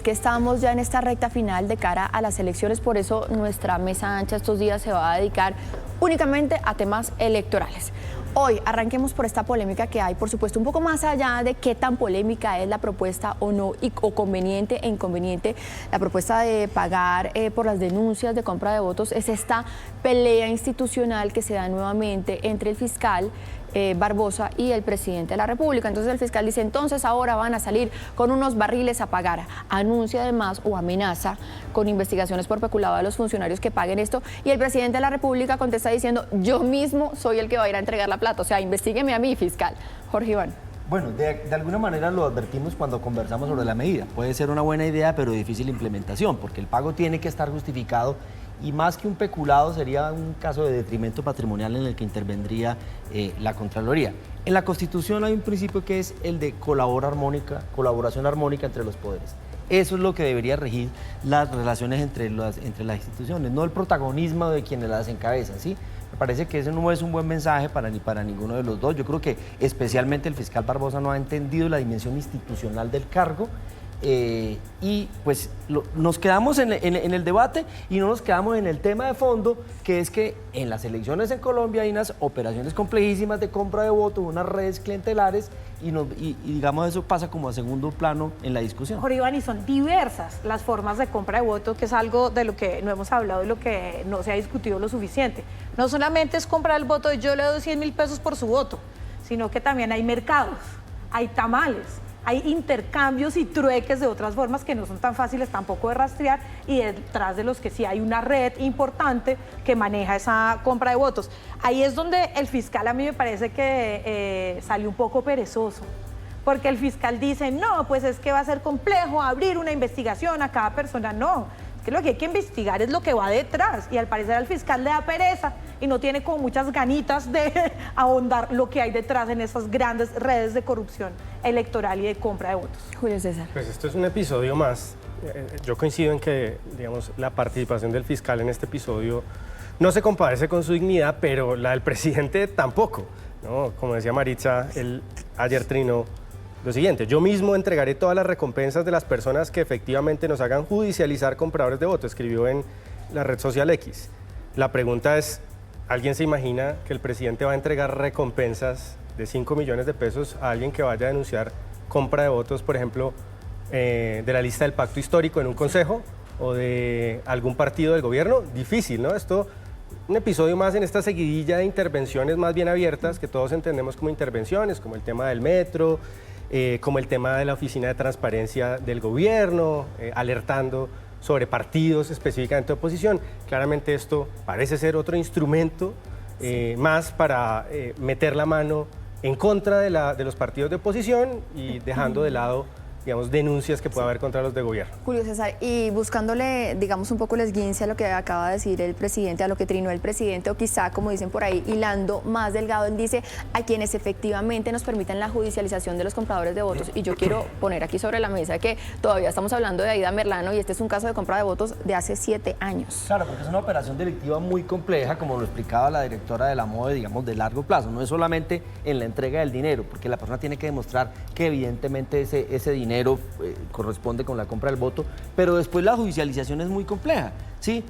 Que estamos ya en esta recta final de cara a las elecciones, por eso nuestra mesa ancha estos días se va a dedicar únicamente a temas electorales. Hoy arranquemos por esta polémica que hay, por supuesto, un poco más allá de qué tan polémica es la propuesta o no, o conveniente e inconveniente, la propuesta de pagar por las denuncias de compra de votos, es esta pelea institucional que se da nuevamente entre el fiscal Barbosa y el presidente de la República. Entonces el fiscal dice, entonces ahora van a salir con unos barriles a pagar. Anuncia además o amenaza con investigaciones por peculado a los funcionarios que paguen esto, y el presidente de la República contesta diciendo, yo mismo soy el que va a ir a entregar la plata, o sea, investígueme a mí, fiscal. Jorge Iván. Bueno, de alguna manera lo advertimos cuando conversamos sobre la medida. Puede ser una buena idea, pero difícil implementación, porque el pago tiene que estar justificado y más que un peculado sería un caso de detrimento patrimonial en el que intervendría la Contraloría. En la Constitución hay un principio que es el de colaboración armónica entre los poderes. Eso es lo que debería regir las relaciones entre las instituciones, no el protagonismo de quienes las encabezan, ¿sí? Me parece que ese no es un buen mensaje para ninguno de los dos. Yo creo que especialmente el fiscal Barbosa no ha entendido la dimensión institucional del cargo. Y pues nos quedamos en el debate y no nos quedamos en el tema de fondo, que es que en las elecciones en Colombia hay unas operaciones complejísimas de compra de votos, unas redes clientelares y digamos eso pasa como a segundo plano en la discusión. Jorge Iván, y son diversas las formas de compra de votos, que es algo de lo que no hemos hablado y lo que no se ha discutido lo suficiente. No solamente es comprar el voto de yo le doy 100.000 pesos por su voto, sino que también hay mercados, hay tamales, hay intercambios y trueques de otras formas que no son tan fáciles tampoco de rastrear, y detrás de los que sí hay una red importante que maneja esa compra de votos. Ahí es donde el fiscal a mí me parece que salió un poco perezoso, porque el fiscal dice, no, pues es que va a ser complejo abrir una investigación a cada persona. No, es que lo que hay que investigar es lo que va detrás, y al parecer al fiscal le da pereza y no tiene como muchas ganitas de ahondar lo que hay detrás en esas grandes redes de corrupción electoral y de compra de votos. Julio César. Pues esto es un episodio más. Yo coincido en que, digamos, la participación del fiscal en este episodio no se compadece con su dignidad, pero la del presidente tampoco, ¿no? Como decía Maritza, él ayer trinó lo siguiente: yo mismo entregaré todas las recompensas de las personas que efectivamente nos hagan judicializar compradores de votos, escribió en la red social X. La pregunta es, ¿alguien se imagina que el presidente va a entregar recompensas de 5 millones de pesos a alguien que vaya a denunciar compra de votos, por ejemplo, de la lista del pacto histórico en un consejo o de algún partido del gobierno? Difícil, ¿no? Esto, un episodio más en esta seguidilla de intervenciones más bien abiertas que todos entendemos como intervenciones, como el tema del metro, como el tema de la Oficina de Transparencia del Gobierno, alertando sobre partidos específicamente de oposición. Claramente esto parece ser otro instrumento más para meter la mano en contra de los partidos de oposición y dejando de lado, digamos, denuncias que pueda haber contra los de gobierno. Julio César, y buscándole, digamos, un poco el esguince a lo que acaba de decir el presidente, a lo que trinó el presidente, o quizá, como dicen por ahí, hilando más delgado, él dice a quienes efectivamente nos permitan la judicialización de los compradores de votos. Y yo quiero poner aquí sobre la mesa que todavía estamos hablando de Aida Merlano, y este es un caso de compra de votos de hace 7 años. Claro, porque es una operación delictiva muy compleja, como lo explicaba la directora de la MOVE, digamos, de largo plazo. No es solamente en la entrega del dinero, porque la persona tiene que demostrar que evidentemente ese dinero corresponde con la compra del voto, pero después la judicialización es muy compleja, ¿sí?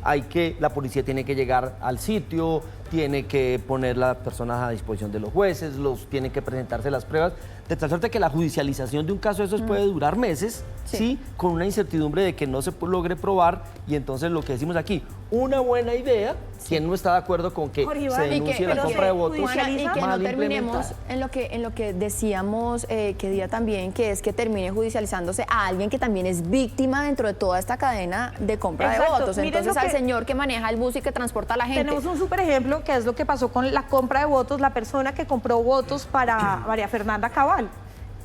La policía tiene que llegar al sitio, tiene que poner las personas a disposición de los jueces, tiene que presentarse las pruebas, de tal suerte que la judicialización de un caso de esos puede durar meses, ¿sí? Con una incertidumbre de que no se logre probar, y entonces lo que decimos aquí, una buena idea, ¿quién no está de acuerdo con que se denuncie la compra de votos? Y que no terminemos en lo que decíamos que día también, que es que termine judicializándose a alguien que también es víctima dentro de toda esta cadena de compra de votos. Entonces al señor que maneja el bus y que transporta a la gente. Tenemos un súper ejemplo, que es lo que pasó con la compra de votos, la persona que compró votos para María Fernanda Cabal.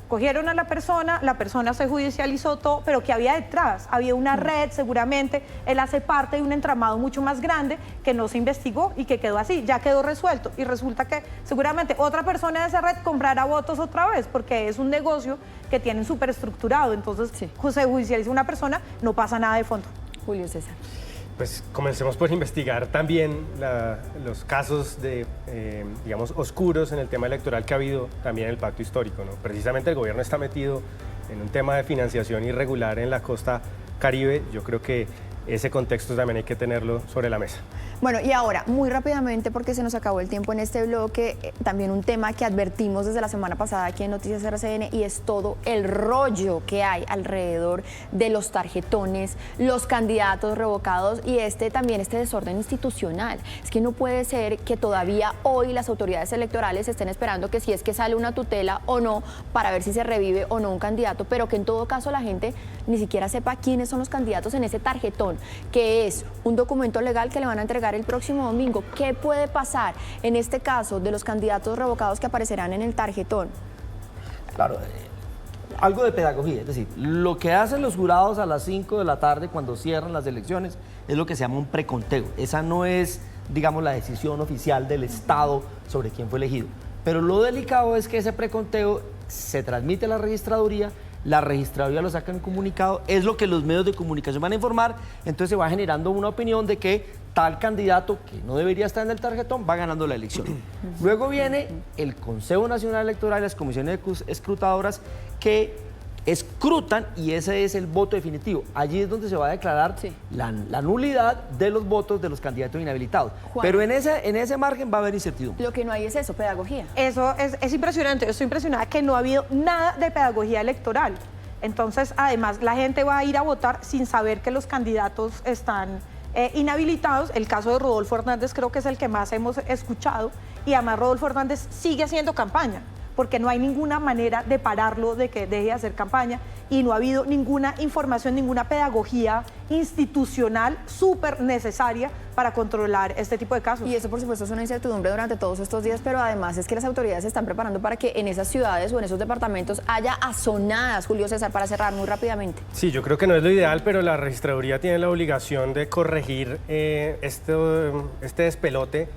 Cogieron a la persona se judicializó todo, pero ¿qué había detrás? Había una red, seguramente, él hace parte de un entramado mucho más grande que no se investigó y que quedó así, ya quedó resuelto. Y resulta que seguramente otra persona de esa red comprará votos otra vez, porque es un negocio que tienen súper estructurado. Entonces, se judicializa una persona, no pasa nada de fondo. Julio César. Pues comencemos por investigar también los casos de, digamos, oscuros en el tema electoral que ha habido también en el pacto histórico, ¿no? Precisamente el gobierno está metido en un tema de financiación irregular en la costa Caribe, yo creo que ese contexto también hay que tenerlo sobre la mesa. Bueno, y ahora, muy rápidamente, porque se nos acabó el tiempo en este bloque, también un tema que advertimos desde la semana pasada aquí en Noticias RCN, y es todo el rollo que hay alrededor de los tarjetones, los candidatos revocados y también este desorden institucional. Es que no puede ser que todavía hoy las autoridades electorales estén esperando que si es que sale una tutela o no para ver si se revive o no un candidato, pero que en todo caso la gente ni siquiera sepa quiénes son los candidatos en ese tarjetón, que es un documento legal que le van a entregar el próximo domingo. ¿Qué puede pasar en este caso de los candidatos revocados que aparecerán en el tarjetón? Claro, algo de pedagogía, es decir, lo que hacen los jurados a las 5 de la tarde cuando cierran las elecciones es lo que se llama un preconteo. Esa no es, digamos, la decisión oficial del Estado sobre quién fue elegido. Pero lo delicado es que ese preconteo se transmite a la registraduría lo saca en comunicado, es lo que los medios de comunicación van a informar, entonces se va generando una opinión de que tal candidato que no debería estar en el tarjetón va ganando la elección. Luego viene el Consejo Nacional Electoral y las comisiones escrutadoras que escrutan y ese es el voto definitivo. Allí es donde se va a declarar la nulidad de los votos de los candidatos inhabilitados. Juan, pero en ese margen va a haber incertidumbre. Lo que no hay es eso, pedagogía. Eso es impresionante. Yo estoy impresionada que no ha habido nada de pedagogía electoral. Entonces, además, la gente va a ir a votar sin saber que los candidatos están inhabilitados. El caso de Rodolfo Hernández creo que es el que más hemos escuchado y además Rodolfo Hernández sigue haciendo campaña porque no hay ninguna manera de pararlo de que deje de hacer campaña y no ha habido ninguna información, ninguna pedagogía institucional súper necesaria para controlar este tipo de casos. Y eso, por supuesto, es una incertidumbre durante todos estos días, pero además es que las autoridades se están preparando para que en esas ciudades o en esos departamentos haya azonadas, Julio César, para cerrar muy rápidamente. Sí, yo creo que no es lo ideal, pero la registraduría tiene la obligación de corregir este despelote,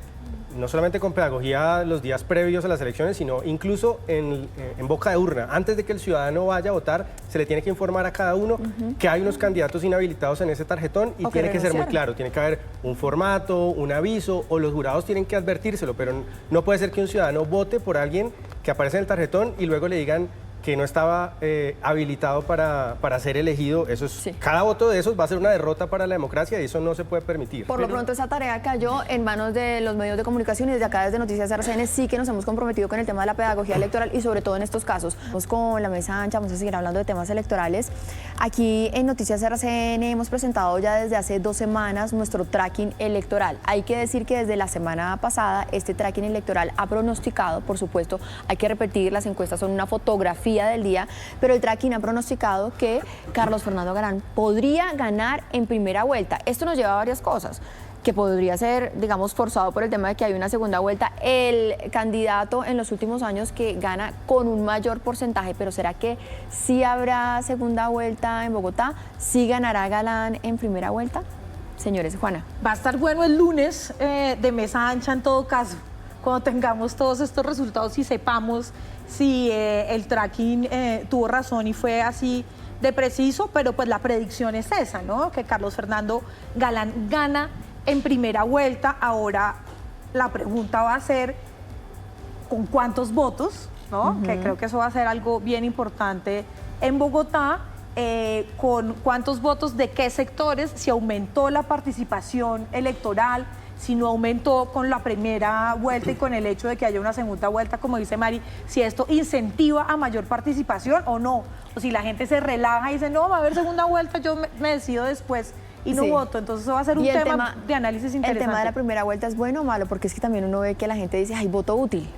no solamente con pedagogía los días previos a las elecciones, sino incluso en boca de urna. Antes de que el ciudadano vaya a votar, se le tiene que informar a cada uno que hay unos candidatos inhabilitados en ese tarjetón y tiene que ser muy claro. Tiene que haber un formato, un aviso, o los jurados tienen que advertírselo, pero no puede ser que un ciudadano vote por alguien que aparece en el tarjetón y luego le digan que no estaba habilitado para ser elegido. Eso es, cada voto de esos va a ser una derrota para la democracia y eso no se puede permitir. Por lo pronto esa tarea cayó en manos de los medios de comunicación y desde acá, desde Noticias RCN, sí que nos hemos comprometido con el tema de la pedagogía electoral y sobre todo en estos casos. Vamos con la mesa ancha, vamos a seguir hablando de temas electorales. Aquí en Noticias RCN hemos presentado ya desde hace 2 semanas nuestro tracking electoral. Hay que decir que desde la semana pasada este tracking electoral ha pronosticado, por supuesto, hay que repetir, las encuestas son una fotografía del día, pero el tracking ha pronosticado que Carlos Fernando Galán podría ganar en primera vuelta. Esto nos lleva a varias cosas, que podría ser, digamos, forzado por el tema de que hay una segunda vuelta, el candidato en los últimos años que gana con un mayor porcentaje, pero ¿será que sí habrá segunda vuelta en Bogotá? ¿Sí ganará Galán en primera vuelta? Señores, Juana. Va a estar bueno el lunes de mesa ancha en todo caso, cuando tengamos todos estos resultados y sepamos si el tracking tuvo razón y fue así de preciso, pero pues la predicción es esa, ¿no? Que Carlos Fernando Galán gana en primera vuelta. Ahora la pregunta va a ser ¿con cuántos votos? ¿No? Que creo que eso va a ser algo bien importante en Bogotá. ¿Con cuántos votos de qué sectores? Si aumentó la participación electoral, si no aumentó con la primera vuelta y con el hecho de que haya una segunda vuelta, como dice Mari, si esto incentiva a mayor participación o no, o si la gente se relaja y dice, no, va a haber segunda vuelta, yo me decido después y no voto. Entonces eso va a ser un tema de análisis interesante. ¿El tema de la primera vuelta es bueno o malo? Porque es que también uno ve que la gente dice, ay, voto útil.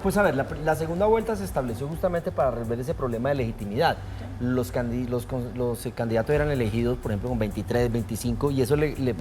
Pues a ver, la segunda vuelta se estableció justamente para resolver ese problema de legitimidad. Los candidatos eran elegidos, por ejemplo, con 23, 25, y eso le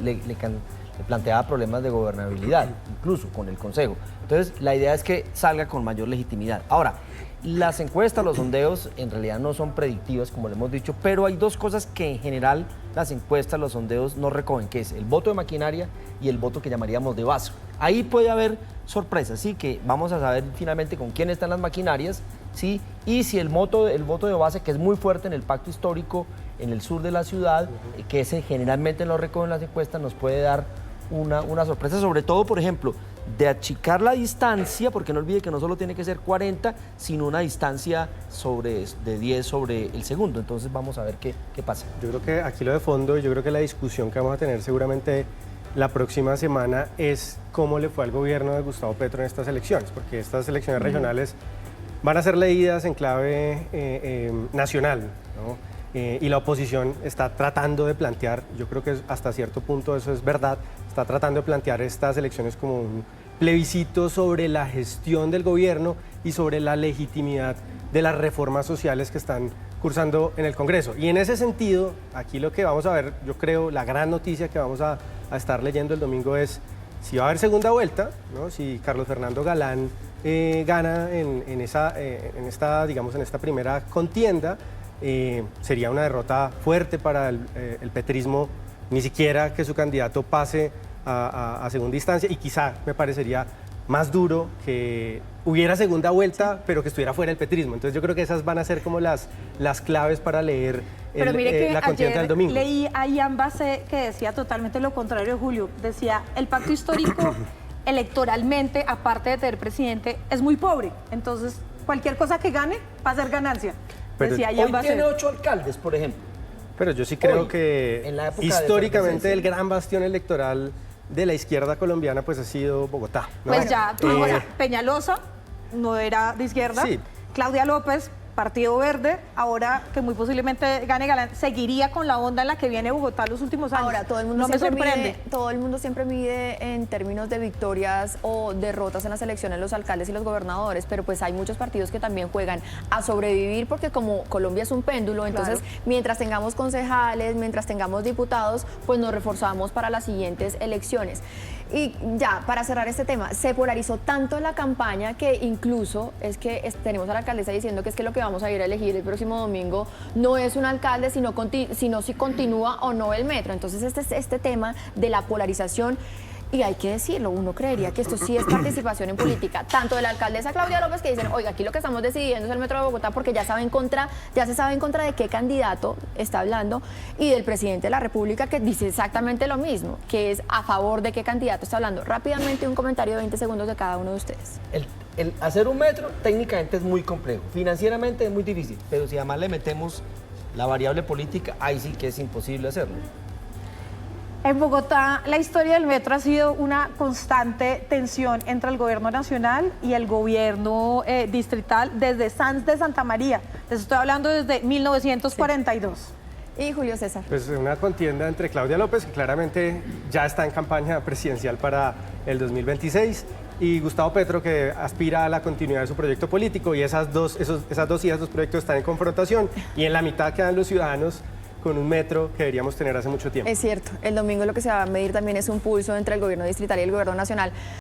planteaba problemas de gobernabilidad, incluso con el Consejo. Entonces, la idea es que salga con mayor legitimidad. Ahora, las encuestas, los sondeos, en realidad no son predictivas, como le hemos dicho, pero hay 2 cosas que en general las encuestas, los sondeos no recogen, que es el voto de maquinaria y el voto que llamaríamos de base. Ahí puede haber sorpresas, ¿sí? Que vamos a saber finalmente con quién están las maquinarias, ¿sí? Y si el voto de base, que es muy fuerte en el pacto histórico, en el sur de la ciudad, que ese generalmente no recogen las encuestas, nos puede dar una sorpresa, sobre todo, por ejemplo, de achicar la distancia, porque no olvide que no solo tiene que ser 40, sino una distancia de 10 sobre el segundo. Entonces vamos a ver qué pasa. Yo creo que aquí lo de fondo, yo creo que la discusión que vamos a tener seguramente la próxima semana es cómo le fue al gobierno de Gustavo Petro en estas elecciones, porque estas elecciones regionales van a ser leídas en clave nacional, ¿no? Y la oposición está tratando de plantear, yo creo que hasta cierto punto eso es verdad, está tratando de plantear estas elecciones como un plebiscito sobre la gestión del gobierno y sobre la legitimidad de las reformas sociales que están cursando en el Congreso. Y en ese sentido, aquí lo que vamos a ver, yo creo, la gran noticia que vamos a estar leyendo el domingo es si va a haber segunda vuelta, ¿no? Si Carlos Fernando Galán gana en esta primera contienda, sería una derrota fuerte para el petrismo, ni siquiera que su candidato pase a segunda instancia, y quizá me parecería más duro que hubiera segunda vuelta, pero que estuviera fuera el petrismo. Entonces yo creo que esas van a ser como las claves para leer pero mire que la contienda del domingo. Leí a Ian Bassé que decía totalmente lo contrario, Julio. Decía, el pacto histórico electoralmente, aparte de tener presidente, es muy pobre. Entonces, cualquier cosa que gane va a ser ganancia. Pero decía Ian Hoy Bassé. tiene 8 alcaldes, por ejemplo. Pero yo sí creo Hoy, que en la época de históricamente el efervescencia, gran bastión electoral de la izquierda colombiana pues ha sido Bogotá, ¿no? Pues ya, Eh, Peñalosa no era de izquierda. Sí. Claudia López, Partido Verde, ahora que muy posiblemente gane Galán, seguiría con la onda en la que viene Bogotá los últimos años. Ahora, todo el mundo no me siempre sorprende. todo el mundo siempre mide en términos de victorias o derrotas en las elecciones los alcaldes y los gobernadores, pero pues hay muchos partidos que también juegan a sobrevivir porque como Colombia es un péndulo, entonces mientras tengamos concejales, mientras tengamos diputados, pues nos reforzamos para las siguientes elecciones. Y ya, para cerrar este tema, se polarizó tanto la campaña que incluso tenemos a la alcaldesa diciendo que es que lo que vamos a ir a elegir el próximo domingo no es un alcalde, sino si continúa o no el metro. Entonces este tema de la polarización, y hay que decirlo, uno creería que esto sí es participación en política, tanto de la alcaldesa Claudia López que dicen, oiga, aquí lo que estamos decidiendo es el metro de Bogotá porque ya se sabe en contra de qué candidato está hablando, y del presidente de la República que dice exactamente lo mismo, que es a favor de qué candidato está hablando. Rápidamente un comentario de 20 segundos de cada uno de ustedes. El hacer un metro técnicamente es muy complejo, financieramente es muy difícil, pero si además le metemos la variable política, ahí sí que es imposible hacerlo. En Bogotá, la historia del metro ha sido una constante tensión entre el gobierno nacional y el gobierno distrital desde Sanz de Santa María. Les estoy hablando desde 1942. Y Julio César. Pues una contienda entre Claudia López, que claramente ya está en campaña presidencial para el 2026, y Gustavo Petro, que aspira a la continuidad de su proyecto político, y esas dos ideas, dos proyectos están en confrontación, y en la mitad quedan los ciudadanos con un metro que deberíamos tener hace mucho tiempo. Es cierto, el domingo lo que se va a medir también es un pulso entre el gobierno distrital y el gobierno nacional.